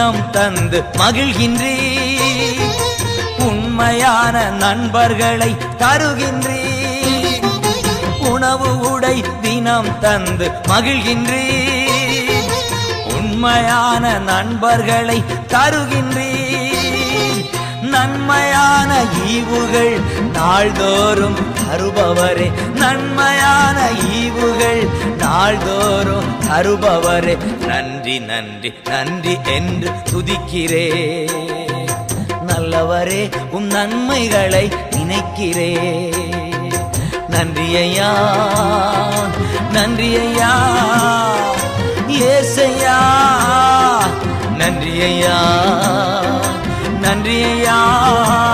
தினம் தந்து மகிழ்கின்றீர். உண்மையான நண்பர்களை தருகின்றீர். உணவு உடை தினம் தந்து மகிழ்கின்றீர். உண்மையான நண்பர்களை தருகின்றீர். நன்மையான ஈவுகள் நாள்தோறும் தருபவரே, நன்மையான ஈவுகள் நாள்தோறும் தருபவரே, நன்றி நன்றி நன்றி என்று துதிக்கிறே. நல்லவரே, உம் நன்மைகளை நினைக்கிறே. நன்றி ஐயா, நன்றி ஐயா, ஏசையா, நன்றி ஐயா, நன்றி ஐயா.